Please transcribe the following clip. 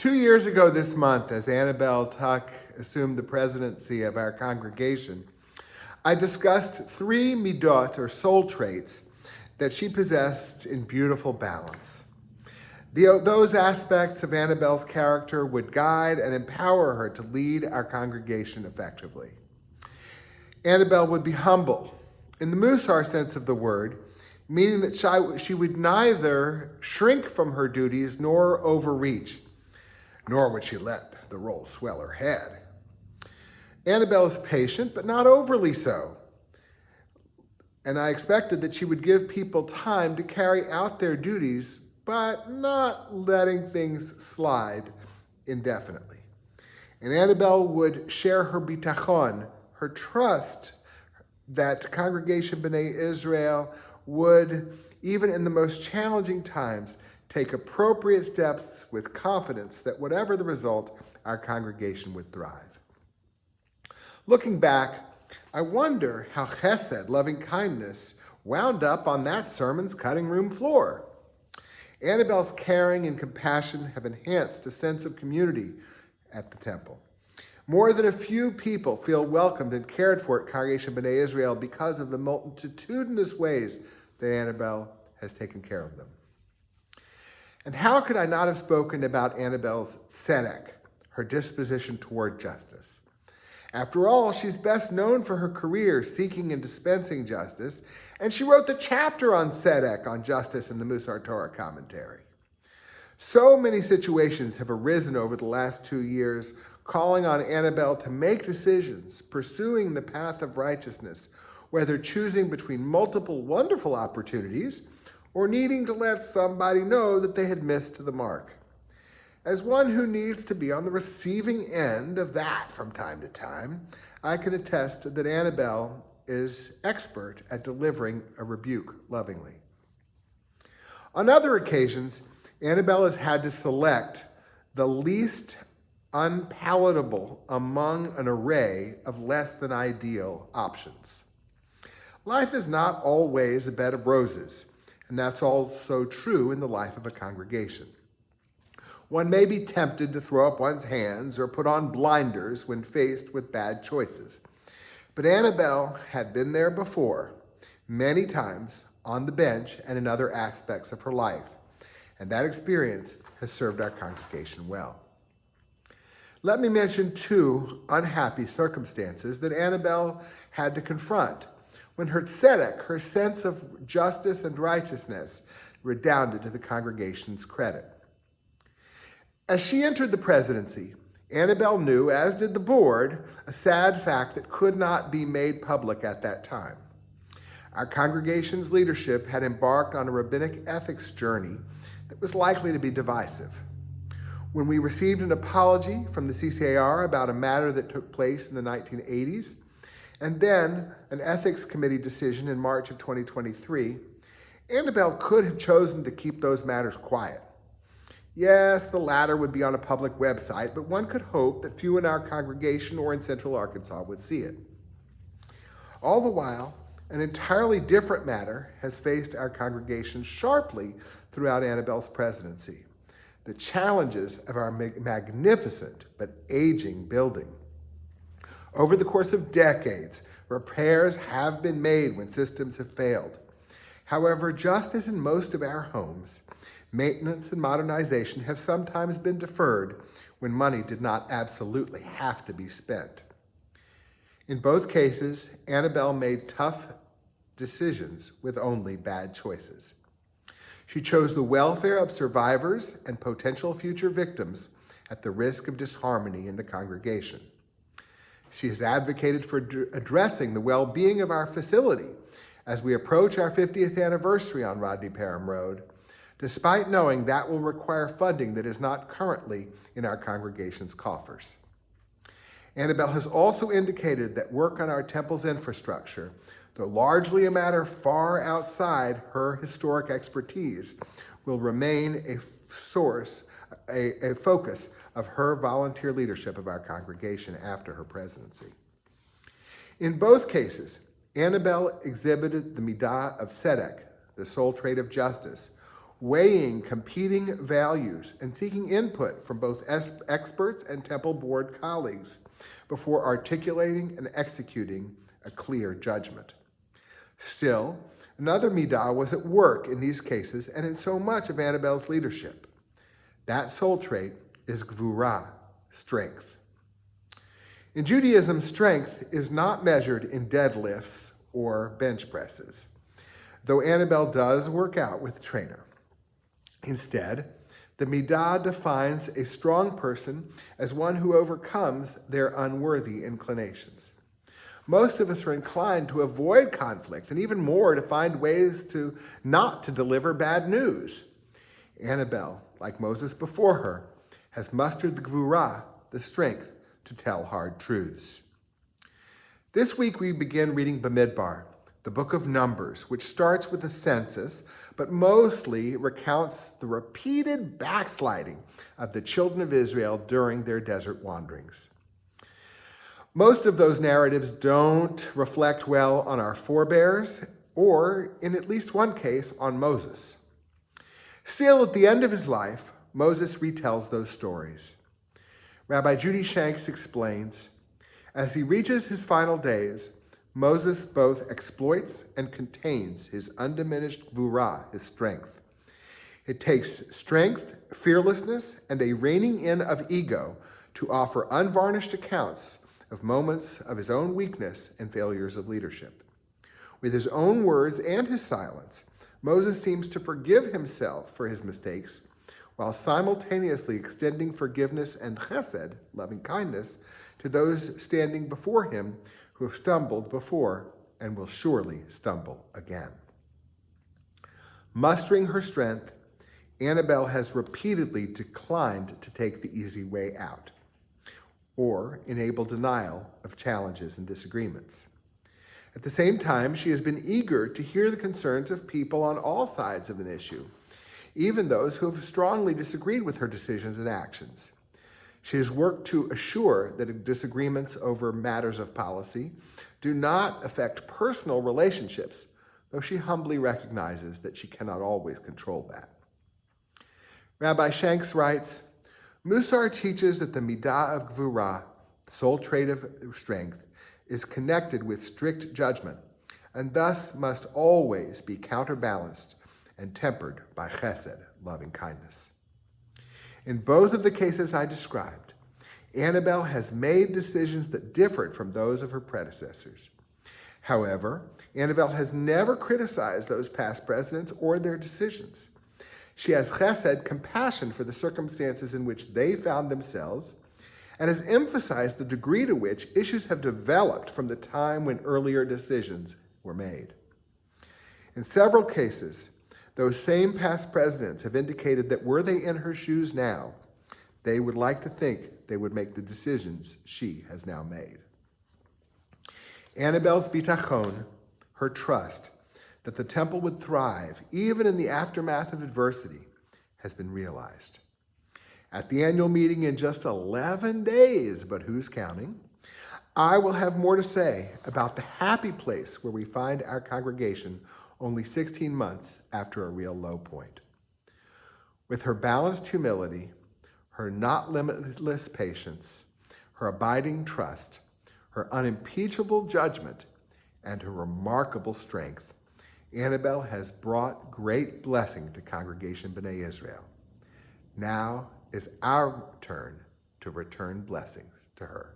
2 years ago this month, as Annabelle Tuck assumed the presidency of our congregation, I discussed 3 midot, or soul traits, that she possessed in beautiful balance. Those aspects of Annabelle's character would guide and empower her to lead our congregation effectively. Annabelle would be humble, in the Musar sense of the word, meaning that she would neither shrink from her duties nor overreach, nor would she let the role swell her head. Annabelle is patient, but not overly so. And I expected that she would give people time to carry out their duties, but not letting things slide indefinitely. And Annabelle would share her bitachon, her trust that Congregation B'nai Israel would, even in the most challenging times, take appropriate steps with confidence that whatever the result, our congregation would thrive. Looking back, I wonder how chesed, loving kindness, wound up on that sermon's cutting room floor. Annabelle's caring and compassion have enhanced a sense of community at the temple. More than a few people feel welcomed and cared for at Congregation B'nai Israel because of the multitudinous ways that Annabelle has taken care of them. And how could I not have spoken about Annabelle's tzedek, her disposition toward justice? After all, she's best known for her career seeking and dispensing justice, and she wrote the chapter on tzedek, on justice, in the Musar Torah commentary. So many situations have arisen over the last 2 years, calling on Annabelle to make decisions, pursuing the path of righteousness, whether choosing between multiple wonderful opportunities or needing to let somebody know that they had missed the mark. As one who needs to be on the receiving end of that from time to time, I can attest that Annabelle is expert at delivering a rebuke lovingly. On other occasions, Annabelle has had to select the least unpalatable among an array of less than ideal options. Life is not always a bed of roses, and that's also true in the life of a congregation. One may be tempted to throw up one's hands or put on blinders when faced with bad choices. But Annabelle had been there before, many times, on the bench and in other aspects of her life, and that experience has served our congregation well. Let me mention 2 unhappy circumstances that Annabelle had to confront when her tzedek, her sense of justice and righteousness, redounded to the congregation's credit. As she entered the presidency, Annabelle knew, as did the board, a sad fact that could not be made public at that time. Our congregation's leadership had embarked on a rabbinic ethics journey that was likely to be divisive. When we received an apology from the CCAR about a matter that took place in the 1980s, and then an ethics committee decision in March of 2023, Annabelle could have chosen to keep those matters quiet. Yes, the latter would be on a public website, but one could hope that few in our congregation or in Central Arkansas would see it. All the while, an entirely different matter has faced our congregation sharply throughout Annabelle's presidency: the challenges of our magnificent but aging building. Over the course of decades, repairs have been made when systems have failed. However, just as in most of our homes, maintenance and modernization have sometimes been deferred when money did not absolutely have to be spent. In both cases, Annabelle made tough decisions with only bad choices. She chose the welfare of survivors and potential future victims at the risk of disharmony in the congregation. She has advocated for addressing the well-being of our facility as we approach our 50th anniversary on Rodney Parham Road, despite knowing that will require funding that is not currently in our congregation's coffers. Annabelle has also indicated that work on our temple's infrastructure, though largely a matter far outside her historic expertise, will remain a focus of her volunteer leadership of our congregation after her presidency. In both cases, Annabelle exhibited the midah of tzedek, the soul trait of justice, weighing competing values and seeking input from both experts and temple board colleagues before articulating and executing a clear judgment. Still, another midah was at work in these cases and in so much of Annabelle's leadership. That soul trait is gvura, strength. In Judaism, strength is not measured in deadlifts or bench presses, though Annabelle does work out with a trainer. Instead, the midah defines a strong person as one who overcomes their unworthy inclinations. Most of us are inclined to avoid conflict and even more to find ways not to deliver bad news. Annabelle, like Moses before her, has mustered the gvura, the strength to tell hard truths. This week we begin reading Bamidbar, the book of Numbers, which starts with a census, but mostly recounts the repeated backsliding of the children of Israel during their desert wanderings. Most of those narratives don't reflect well on our forebears, or, in at least one case, on Moses. Still, at the end of his life, Moses retells those stories. Rabbi Judy Shanks explains, as he reaches his final days, Moses both exploits and contains his undiminished gvura, his strength. It takes strength, fearlessness, and a reining in of ego to offer unvarnished accounts of moments of his own weakness and failures of leadership. With his own words and his silence, Moses seems to forgive himself for his mistakes, while simultaneously extending forgiveness and chesed, loving kindness, to those standing before him who have stumbled before and will surely stumble again. Mustering her strength, Annabelle has repeatedly declined to take the easy way out or enable denial of challenges and disagreements. At the same time, she has been eager to hear the concerns of people on all sides of an issue, even those who have strongly disagreed with her decisions and actions. She has worked to assure that disagreements over matters of policy do not affect personal relationships, though she humbly recognizes that she cannot always control that. Rabbi Shanks writes, Musar teaches that the midah of gvura, the soul trait of strength, is connected with strict judgment, and thus must always be counterbalanced and tempered by chesed, loving kindness. In both of the cases I described, Annabelle has made decisions that differed from those of her predecessors. However, Annabelle has never criticized those past presidents or their decisions. She has chesed, compassion for the circumstances in which they found themselves, and has emphasized the degree to which issues have developed from the time when earlier decisions were made. In several cases, those same past presidents have indicated that were they in her shoes now, they would like to think they would make the decisions she has now made. Annabelle's bitachon, her trust that the temple would thrive even in the aftermath of adversity, has been realized. At the annual meeting in just 11 days, but who's counting, I will have more to say about the happy place where we find our congregation only 16 months after a real low point. With her balanced humility, her not limitless patience, her abiding trust, her unimpeachable judgment, and her remarkable strength, Annabelle has brought great blessing to Congregation B'nai Israel. Now is our turn to return blessings to her.